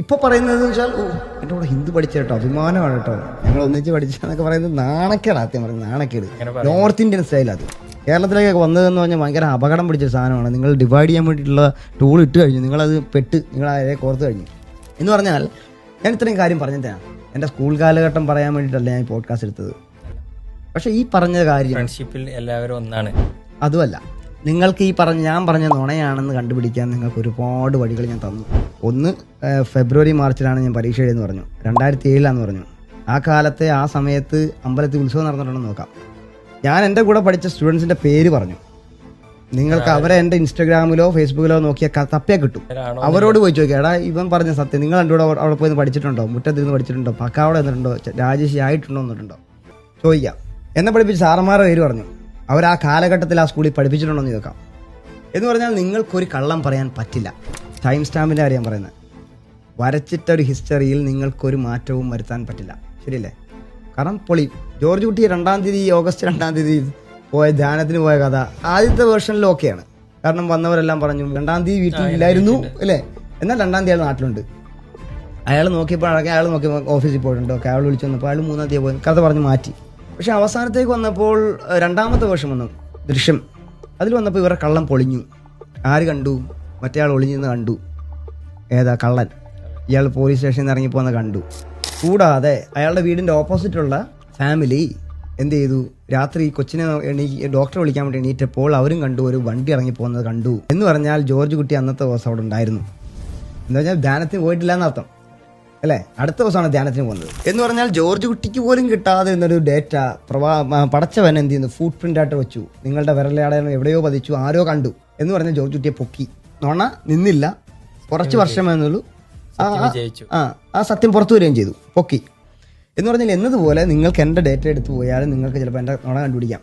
ഇപ്പോൾ പറയുന്നത് വെച്ചാൽ എൻ്റെ കൂടെ ഹിന്ദി പഠിച്ച കേട്ടോ, അഭിമാനമാണ് കേട്ടോ, ഞങ്ങൾ ഒന്നിച്ച് പഠിച്ചെന്നൊക്കെ പറയുന്നത് നാണക്കേട്. ആദ്യം പറയുന്നത് നാണക്കേട്. North Indian style. അത് കേരളത്തിലേക്കൊക്കെ വന്നതെന്ന് പറഞ്ഞാൽ ഭയങ്കര അപകടം പിടിച്ച സാധനമാണ്. നിങ്ങൾ ഡിവൈഡ് ചെയ്യാൻ വേണ്ടിയിട്ടുള്ള ടൂൾ ഇട്ട് കഴിഞ്ഞു, നിങ്ങളത് നിങ്ങൾ അതിനെ കോർത്ത് കഴിഞ്ഞു എന്ന് പറഞ്ഞാൽ. ഞാൻ ഇത്രയും കാര്യം പറഞ്ഞതാണ് എൻ്റെ സ്കൂൾ കാലഘട്ടം പറയാൻ വേണ്ടിയിട്ടല്ല ഞാൻ ഈ പോഡ്കാസ്റ്റ് എടുത്തത്. പക്ഷേ ഈ പറഞ്ഞ കാര്യം ഫ്രണ്ട്ഷിപ്പിൽ എല്ലാവരും ഒന്നാണ്. അതുമല്ല, നിങ്ങൾക്ക് ഞാൻ പറഞ്ഞ നുണയാണെന്ന് കണ്ടുപിടിക്കാൻ നിങ്ങൾക്ക് ഒരുപാട് വഴികൾ ഞാൻ തന്നു. ഒന്ന്, ഫെബ്രുവരി മാർച്ചിലാണ് ഞാൻ പരീക്ഷ എഴുതെന്ന് പറഞ്ഞു, 2007 പറഞ്ഞു. ആ കാലത്തെ ആ സമയത്ത് അമ്പലത്തിൽ ഉത്സവം നടന്നിട്ടുണ്ടെന്ന് നോക്കാം. ഞാൻ എൻ്റെ കൂടെ പഠിച്ച സ്റ്റുഡൻസിൻ്റെ പേര് പറഞ്ഞു. നിങ്ങൾക്ക് അവരെ എൻ്റെ ഇൻസ്റ്റാഗ്രാമിലോ ഫേസ്ബുക്കിലോ നോക്കിയാൽ തപ്പിയാൽ കിട്ടും. അവരോട് പോയി ചോദിക്കുക, എടാ ഇവൻ പറഞ്ഞ സത്യം, നിങ്ങൾ എൻ്റെ കൂടെ അവിടെ പോയി പഠിച്ചിട്ടുണ്ടോ, മുറ്റത്തിരുന്ന് പഠിച്ചിട്ടുണ്ടോ, പക്കാവിടെ എന്നിട്ടുണ്ടോ, രാജേഷ് ആയിട്ടുണ്ടോ എന്നിട്ടുണ്ടോ ചോദിക്കാം. എന്നെ പഠിപ്പിച്ച സാറന്മാരുടെ പേര് പറഞ്ഞു. അവർ ആ കാലഘട്ടത്തിൽ ആ സ്കൂളിൽ പഠിപ്പിച്ചിട്ടുണ്ടോ എന്ന് ചോദിക്കാം. എന്ന് പറഞ്ഞാൽ നിങ്ങൾക്കൊരു കള്ളം പറയാൻ പറ്റില്ല. ടൈം സ്റ്റാമ്പിൻ്റെ കാര്യം പറയുന്നത്. വരച്ചിട്ടൊരു ഹിസ്റ്ററിയിൽ നിങ്ങൾക്കൊരു മാറ്റവും വരുത്താൻ പറ്റില്ല. ശരിയല്ലേ? കാരണം ജോർജ് കുട്ടി ഓഗസ്റ്റ് 2 പോയ ധ്യാനത്തിന് പോയ കഥ ആദ്യത്തെ വേർഷനിൽ ഓക്കെയാണ്. കാരണം വന്നവരെല്ലാം പറഞ്ഞു 2 വീട്ടിലില്ലായിരുന്നു അല്ലേ, എന്നാൽ 2 അയാൾ നാട്ടിലുണ്ട്. അയാൾ നോക്കിയപ്പോൾ ഓഫീസിൽ പോയിട്ടുണ്ട്. അയാൾ വിളിച്ചു വന്നപ്പോൾ അയാൾ 3 പോയി കഥ പറഞ്ഞ് മാറ്റി. പക്ഷെ അവസാനത്തേക്ക് വന്നപ്പോൾ 2ാമത്തെ വേർഷൻ വന്നു, ദൃശ്യം. അതിൽ വന്നപ്പോൾ ഇവരുടെ കള്ളം പൊളിഞ്ഞു. ആര് കണ്ടു? മറ്റേ ആൾ ഒളിഞ്ഞെന്ന് കണ്ടു. ഏതാ കള്ളൻ? ഇയാൾ പോലീസ് സ്റ്റേഷനിൽ നിന്ന് ഇറങ്ങിപ്പോന്ന് കണ്ടു. കൂടാതെ അയാളുടെ വീടിൻ്റെ ഓപ്പോസിറ്റുള്ള ഫാമിലി എന്ത് ചെയ്തു? രാത്രി കൊച്ചിനെ ഡോക്ടറെ വിളിക്കാൻ വേണ്ടി എണീറ്റപ്പോൾ അവരും കണ്ടു, ഒരു വണ്ടി ഇറങ്ങിപ്പോകുന്നത് കണ്ടു. എന്ന് പറഞ്ഞാൽ ജോർജ് കുട്ടി അന്നത്തെ ദിവസം അവിടെ ഉണ്ടായിരുന്നു. എന്ന് പറഞ്ഞാൽ ധ്യാനത്തിന് പോയിട്ടില്ല എന്നർത്ഥം അല്ലേ? അടുത്ത ദിവസമാണ് ധ്യാനത്തിന് പോകുന്നത്. എന്ന് പറഞ്ഞാൽ ജോർജ് കുട്ടിക്ക് പോലും കിട്ടാതെ എന്നൊരു ഡേറ്റ പടച്ചവൻ എന്ത് ചെയ്യുന്നു? ഫുട് പ്രിൻ്റായിട്ട് വെച്ചു. നിങ്ങളുടെ വിരലടയാളം എവിടെയോ പതിച്ചു, ആരോ കണ്ടു എന്ന് പറഞ്ഞാൽ ജോർജ് കുട്ടിയെ പൊക്കി. നോണ നിന്നില്ല, കുറച്ച് വർഷം എന്നുള്ളൂ. ആ സത്യം പുറത്തു വരികയും ചെയ്തു, പൊക്കി. എന്ന് പറഞ്ഞാൽ എന്നതുപോലെ നിങ്ങൾക്ക് എൻ്റെ ഡേറ്റ എടുത്തു പോയാലും നിങ്ങൾക്ക് ചിലപ്പോൾ എൻ്റെ നുണ കണ്ടുപിടിക്കാം.